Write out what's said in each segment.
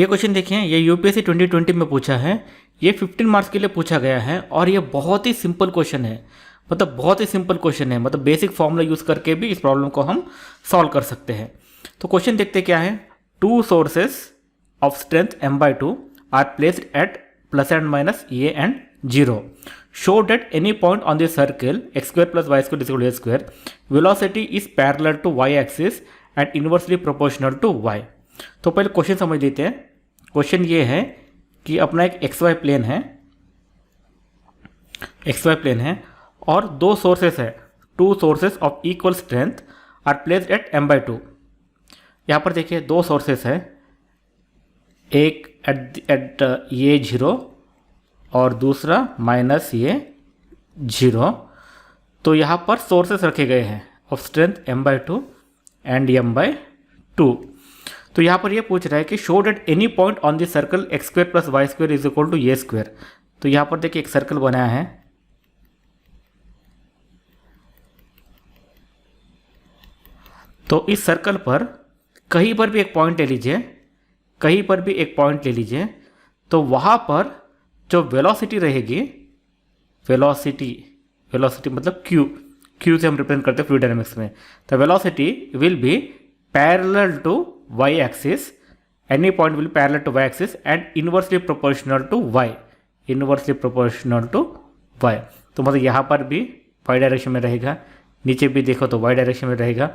ये क्वेश्चन देखिए, ये यूपीएससी 2020 में पूछा है। ये 15 मार्क्स के लिए पूछा गया है और ये बहुत ही सिंपल क्वेश्चन है, मतलब बहुत ही सिंपल क्वेश्चन है, मतलब बेसिक फॉर्मूला यूज़ करके भी इस प्रॉब्लम को हम सॉल्व कर सकते हैं। तो क्वेश्चन देखते क्या है। 2 sources of strength m/2 are placed at plus and minus a and 0. Show that any point on the circle x² plus y² is equal to a square. Velocity is parallel to y axis and inversely proportional to y. तो पहले question समझ लेते हैं। Question ये है कि अपना एक xy प्लेन है और 2 सोर्सेस है। 2 sources of equal strength are placed at m/2। यहाँ पर देखिए 2 सोर्सेस है, एक एट ये 0 और दूसरा माइनस ये 0। तो यहाँ पर सोर्सेस रखे गए हैं of strength m/2 and m/2। तो यहाँ पर ये पूछ रहा है कि show that any point on the circle x² plus y² is equal to a²। तो यहाँ पर देखिए एक सर्कल बनाया है, तो इस सर्कल पर कहीं पर भी एक पॉइंट ले लीजिए, तो वहाँ पर जो वेलोसिटी रहेगी, वेलोसिटी मतलब क्यू से हम रिप्रेजेंट करते हैं फ्लूइड डायनामिक्स में। तो velocity will be parallel to Y axis, any point will parallel to Y axis and inversely proportional to Y, तो मतलब यहाँ पर भी वाई डायरेक्शन में रहेगा, नीचे भी देखो तो वाई डायरेक्शन में रहेगा,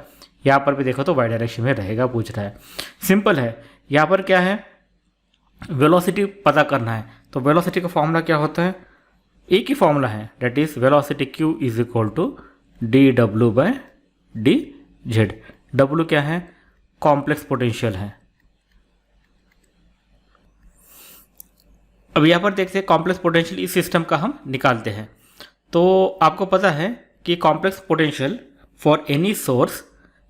यहाँ पर भी देखो तो वाई डायरेक्शन में रहेगा, पूछ रहा है। सिंपल है। यहाँ पर क्या है, वेलोसिटी पता करना है। तो वेलोसिटी का फॉर्मूला क्या होता है, एक ही फॉर्मूला है, that is velocity q is equal to dw/dz। w क्या है, कॉम्प्लेक्स पोटेंशियल है। अब यहाँ पर देखते हैं कॉम्प्लेक्स पोटेंशियल इस सिस्टम का हम निकालते हैं। तो आपको पता है कि complex potential for any source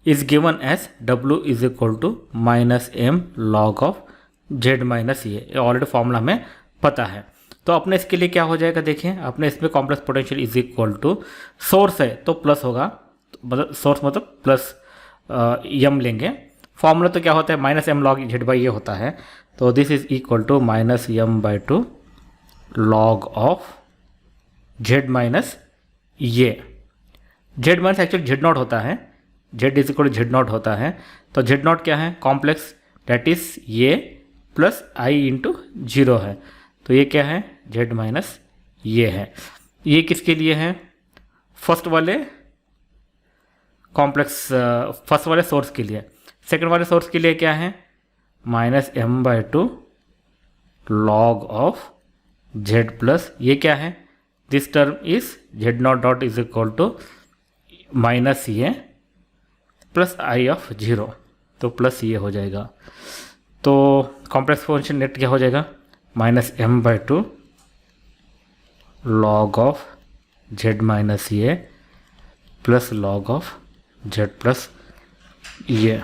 is given as w is equal to -m log of z minus ये ऑलरेडी फॉर्मूला हमें पता है। तो अपने इसके लिए क्या हो जाएगा, देखिए अपने इसमें complex potential is equal to source है तो प्लस होगा, मतलब सोर्स मतलब प्लस m लेंगे। फॉर्मूला तो क्या होता है, -m log z बाई ये होता है। तो this is equal to -m/2 log of z minus ये। z माइनस एक्चुअली z0 होता है, z is equal to z0 होता है। तो z0 क्या है, कॉम्प्लेक्स, डेट इज ये प्लस i इंटू 0 है। तो ये क्या है, z माइनस ये है। ये किसके लिए है, फर्स्ट वाले कॉम्प्लेक्स, फर्स्ट वाले सोर्स के लिए। सेकंड वाले सोर्स के लिए क्या है, -m/2 log of z plus ये क्या है, this term is z0 dot is equal to minus ये प्लस i ऑफ 0, तो प्लस ये हो जाएगा। तो कॉम्प्लेक्स पोटेंशियल नेट क्या हो जाएगा, -m/2 log of z minus ये plus log of z plus ये।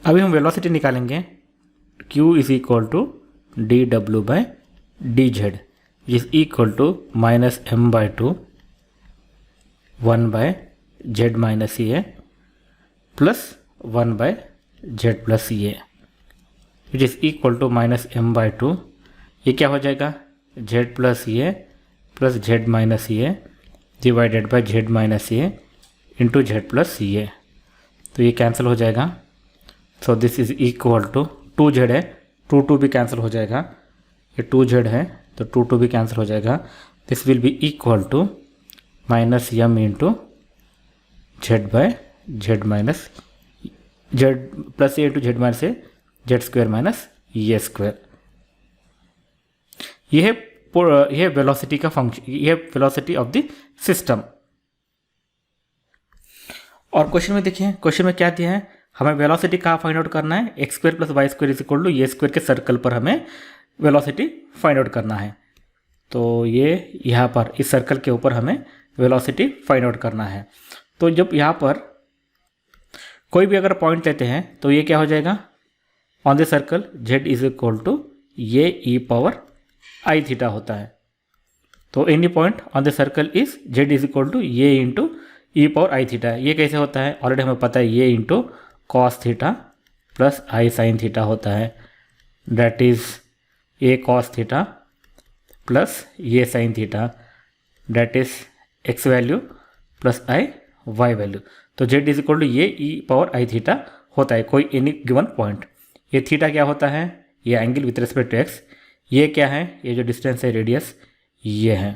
अभी हम वेलोसिटी निकालेंगे, q is equal to dw/dz is equal to -m/2 1/z minus ये प्लस 1/z प्लस ये, which is equal to -m/2। ये क्या हो जाएगा, z प्लस ये प्लस z माइनस ये डिवाइडेड बाय z माइनस ये इंटू z प्लस ये। तो ये कैंसिल हो जाएगा। So this is equal to 2z है, 2 भी कैंसिल हो जाएगा, ये 2z है तो 2 भी कैंसिल हो जाएगा। This will be equal to -m into z minus z plus A into z minus A z² minus ये स्क्वायर। यह वेलोसिटी का फंक्शन, यह वेलोसिटी ऑफ द सिस्टम। और क्वेश्चन में देखिए, क्वेश्चन में क्या दिया है, हमें वेलोसिटी कहाँ फाइंड आउट करना है, x² plus y² is equal to ये स्क्वायर के सर्कल पर हमें वेलोसिटी फाइंड आउट करना है। तो ये यहाँ पर इस सर्कल के ऊपर हमें वेलोसिटी फाइंड आउट करना है। तो जब यहाँ पर कोई भी अगर पॉइंट लेते हैं तो ये क्या हो जाएगा, on the circle z is equal to ये e⁻i थीटा होता है। तो any point on the circle is z is equal to ये इंटू e⁻i थीटा। ये कैसे होता है, ऑलरेडी हमें पता है, ये into cos theta plus i sine theta होता है, that is a cos theta plus ये sine theta, that is x value plus i y value. तो जेड इज इक्वल टू ये ई पावर आई थीटा होता है कोई एनी गिवन पॉइंट। ये थीटा क्या होता है, ये angle with respect to X. ये क्या है, ये जो डिस्टेंस है रेडियस ये है।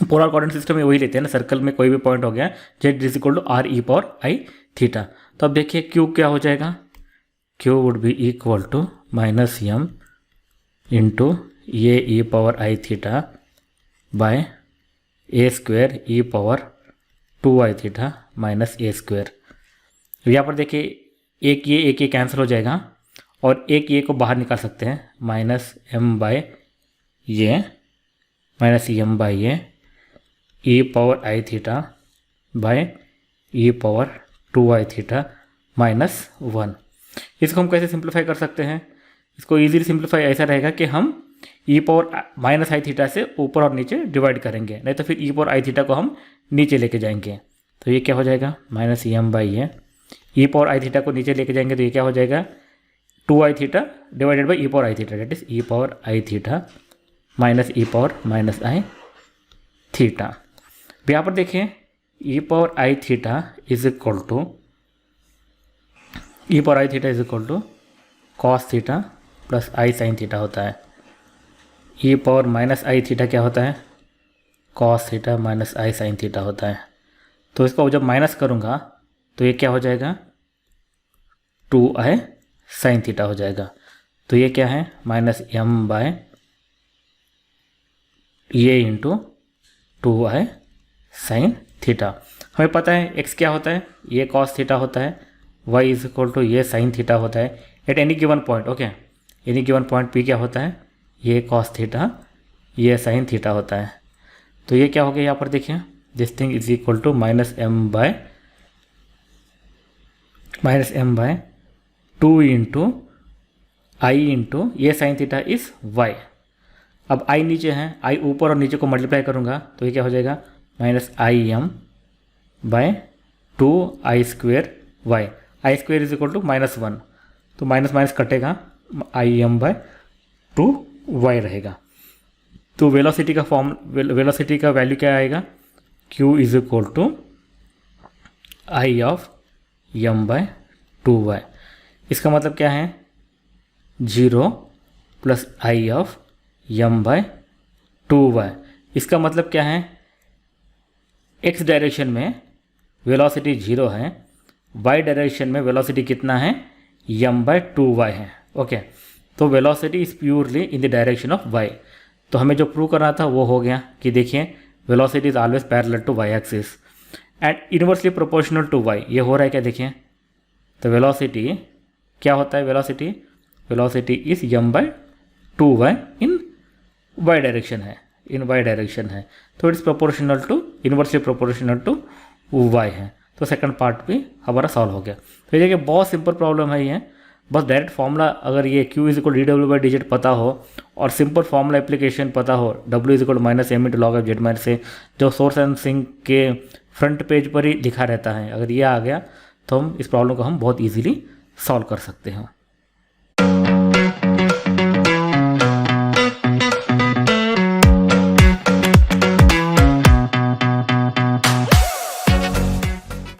पोलर कोऑर्डिनेट सिस्टम में वही लेते हैं ना, सर्कल में कोई भी पॉइंट हो गया, z is equal to r e power I theta. तो अब देखिए क्यू क्या हो जाएगा, q would be equal to minus M into ये ई power I theta by a square e power 2 i theta minus a square. यहाँ पर देखिए एक ये कैंसिल हो जाएगा और एक ये को बाहर निकाल सकते हैं, माइनस एम बाय ये माइनस एम बाय ये ई power I theta by e power 2 i theta minus 1। इसको हम कैसे सिंप्लीफाई कर सकते हैं, इसको इजीली सिंप्लीफाई ऐसा रहेगा कि हम ई पावर माइनस आई थीटा से ऊपर और नीचे डिवाइड करेंगे, नहीं तो फिर ई पावर आई थीटा को हम नीचे लेके जाएंगे। तो ये क्या हो जाएगा, माइनस एम बाई ये ई पावर आई थीटा को नीचे लेके जाएंगे तो ये क्या हो जाएगा, 2 i theta divided by e power I theta, that is e power I theta minus e power minus i theta. यहाँ पर देखिए e power I theta is equal to e power I theta is equal to cos theta plus i sine theta होता है। E power minus i theta क्या होता है, cos theta minus i sine theta होता है। तो इसको जब माइनस करूँगा तो ये क्या हो जाएगा, 2 आई साइन थीटा हो जाएगा। तो ये क्या है, माइनस एम बाय ये इंटू 2 आई साइन थीटा। हमें पता है x क्या होता है, ये कॉस थीटा होता है, y इज इक्वल टू ये साइन थीटा होता है at any given point. Okay, any given point p क्या होता है, ये कॉस थीटा ये साइन थीटा होता है। तो ये क्या हो गया, यहाँ पर देखिए this thing is equal to minus M by 2 into I into ये साइन थीटा इज y। अब आई नीचे है, आई ऊपर और नीचे को मल्टीप्लाई करूँगा तो ये क्या हो जाएगा, minus I M by 2 I square Y. I square is equal to minus 1, तो माइनस माइनस कटेगा, आई एम बाय 2 वाई रहेगा। तो वेलोसिटी का वैल्यू क्या आएगा, q is equal to I of M by 2 Y. इसका मतलब क्या है, 0 plus I of M by 2 Y. इसका मतलब क्या है, x डायरेक्शन में वेलोसिटी 0 है, y डायरेक्शन में वेलोसिटी कितना है, m बाय 2y है। ओके, तो velocity is purely in the direction of y। तो हमें जो प्रूव करना था वो हो गया कि देखिए velocity is always parallel to y axis and inversely proportional to y। ये हो रहा है क्या, देखिए तो वेलोसिटी क्या होता है, velocity is m by 2y in y direction है, तो it's proportional to inversely proportional to y है। तो सेकंड पार्ट भी हमारा सॉल्व हो गया। तो ये देखिए बहुत सिंपल प्रॉब्लम है ये, बस डायरेक्ट फॉर्मूला अगर ये q is equal D W by D Z पता हो और सिंपल फॉर्मूला एप्लीकेशन पता हो, w is equal minus M into log of Z minus से जो सोर्स एंड सिंक के फ्रंट पेज पर ही दिखा रहता है, अगर ये आ गया तो हम इस प्रॉब्लम को हम बहुत ईजिली सॉल्व कर सकते हैं।